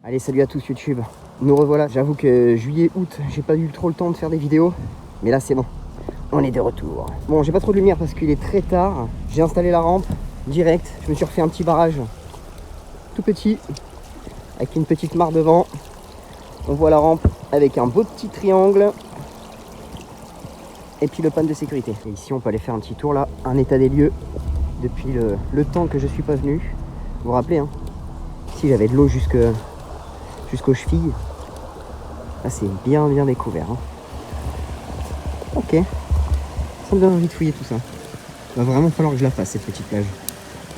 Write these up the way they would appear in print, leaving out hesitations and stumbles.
Allez, salut à tous YouTube. Nous revoilà. J'avoue que juillet, août, j'ai pas eu trop le temps de faire des vidéos. Mais là, c'est bon. On est de retour. Bon, j'ai pas trop de lumière parce qu'il est très tard. J'ai installé la rampe direct. Je me suis refait un petit barrage tout petit avec une petite mare devant. On voit la rampe avec un beau petit triangle. Et puis le panne de sécurité. Et ici, on peut aller faire un petit tour là. Un état des lieux depuis le temps que je suis pas venu. Vous vous rappelez, hein? Ici, j'avais de l'eau jusqu'aux chevilles. Là, c'est bien découvert. Hein. Ok. Ça me donne envie de fouiller tout ça. Il va vraiment falloir que je la fasse, cette petite plage.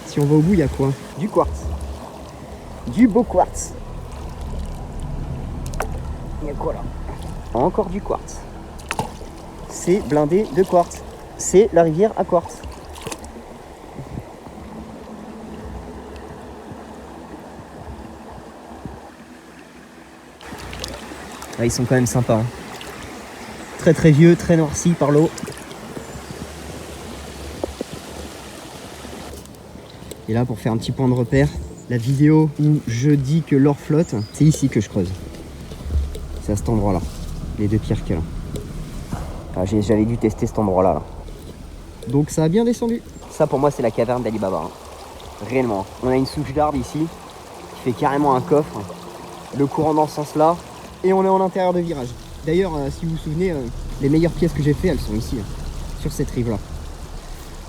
Si on va au bout, il y a quoi? Du quartz. Du beau quartz. Il y a quoi là? Encore du quartz. C'est blindé de quartz. C'est la rivière à quartz. Ah, ils sont quand même sympas. Hein. Très vieux, très noirci par l'eau. Et là, pour faire un petit point de repère, la vidéo où je dis que l'or flotte, c'est ici que je creuse. C'est à cet endroit-là. Les deux pierres qu'il y a là. Ah, j'avais dû tester cet endroit-là. Là. Donc ça a bien descendu. Ça, pour moi, c'est la caverne d'Ali Baba. Hein. Réellement. On a une souche d'arbre ici qui fait carrément un coffre. Le courant dans ce sens-là. Et on est en intérieur de virage. D'ailleurs, si vous vous souvenez, les meilleures pièces que j'ai fait, elles sont ici, sur cette rive-là.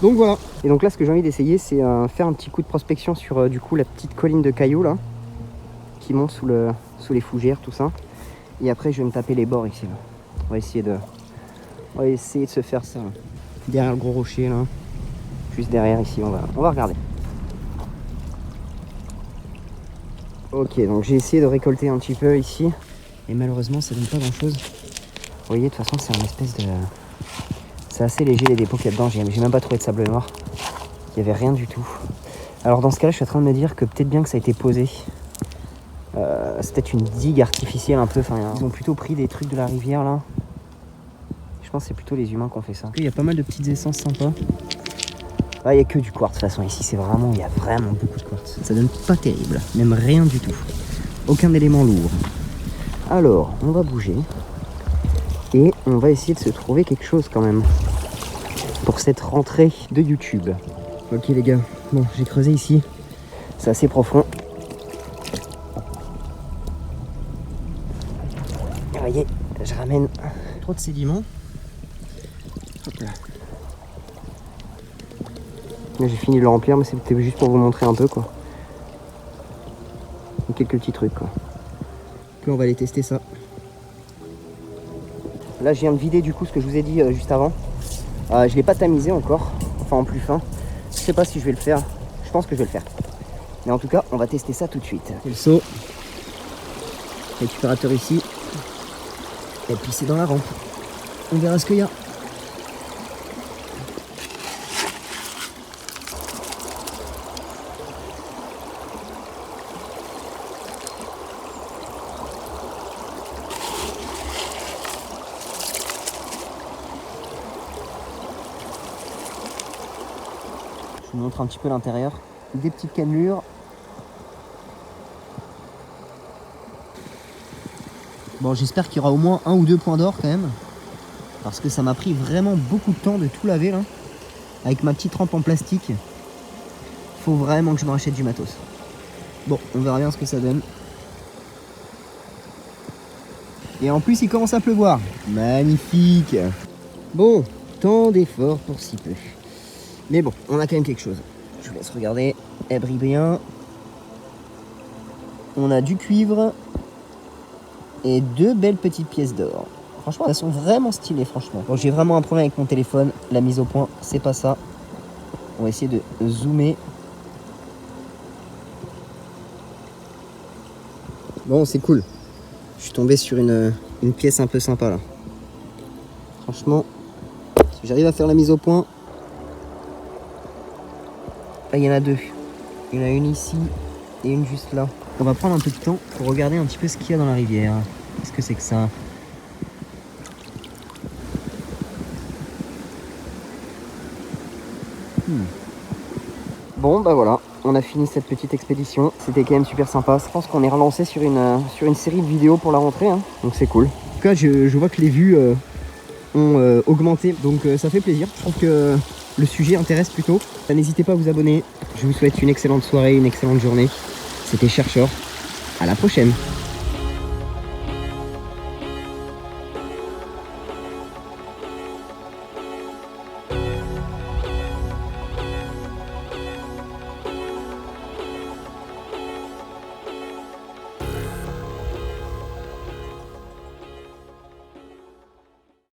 Donc voilà. Et donc là, ce que j'ai envie d'essayer, c'est faire un petit coup de prospection sur du coup la petite colline de cailloux là, qui monte sous les fougères, tout ça. Et après, je vais me taper les bords ici. Là. On va essayer de se faire ça. Là. Derrière le gros rocher là, juste derrière ici, on va regarder. Ok, donc j'ai essayé de récolter un petit peu ici. Et malheureusement, ça donne pas grand chose. Vous voyez, de toute façon, c'est une espèce de... C'est assez léger les dépôts qu'il y a dedans. J'ai même pas trouvé de sable noir. Il n'y avait rien du tout. Alors dans ce cas-là, je suis en train de me dire que peut-être bien que ça a été posé. C'est peut-être une digue artificielle un peu. Enfin, ils ont plutôt pris des trucs de la rivière là. Je pense que c'est plutôt les humains qui ont fait ça. Il y a pas mal de petites essences sympas. Ah, il n'y a que du quartz de toute façon. Ici, il y a vraiment beaucoup de quartz. Ça donne pas terrible. Même rien du tout. Aucun élément lourd. Alors, on va bouger. Et on va essayer de se trouver quelque chose quand même. Pour cette rentrée de YouTube. Ok les gars, bon j'ai creusé ici. C'est assez profond. Vous voyez, je ramène trop de sédiments. Hop là. Là, j'ai fini de le remplir, mais c'était juste pour vous montrer un peu quoi. Et quelques petits trucs quoi. Donc là on va aller tester ça. Là je viens de vider du coup ce que je vous ai dit juste avant. Je l'ai pas tamisé encore, enfin en plus fin. Je sais pas si je vais le faire, je pense que je vais le faire. Mais en tout cas, on va tester ça tout de suite. C'est le seau. Récupérateur ici. Et puis c'est dans la rampe. On verra ce qu'il y a. Je vous montre un petit peu l'intérieur. Des petites cannelures. Bon, j'espère qu'il y aura au moins 1 ou 2 points d'or quand même. Parce que ça m'a pris vraiment beaucoup de temps de tout laver là. Avec ma petite rampe en plastique. Faut vraiment que je me rachète du matos. Bon, on verra bien ce que ça donne. Et en plus, il commence à pleuvoir. Magnifique. Bon, tant d'efforts pour si peu. Mais bon, on a quand même quelque chose. Je vous laisse regarder. Elle brille bien. On a du cuivre. Et 2 belles petites pièces d'or. Franchement, elles sont vraiment stylées, franchement. Bon, j'ai vraiment un problème avec mon téléphone. La mise au point, c'est pas ça. On va essayer de zoomer. Bon, c'est cool. Je suis tombé sur une pièce un peu sympa, là. Franchement, si j'arrive à faire la mise au point... Là, il y en a 2. Il y en a une ici et une juste là. On va prendre un peu de temps pour regarder un petit peu ce qu'il y a dans la rivière. Qu'est-ce que c'est que ça? Bon, bah voilà. On a fini cette petite expédition. C'était quand même super sympa. Je pense qu'on est relancé sur une série de vidéos pour la rentrée, hein. Donc c'est cool. En tout cas, je vois que les vues ont augmenté, donc ça fait plaisir. Je trouve que le sujet intéresse plutôt. N'hésitez pas à vous abonner. Je vous souhaite une excellente soirée, une excellente journée. C'était Chercheur. À la prochaine.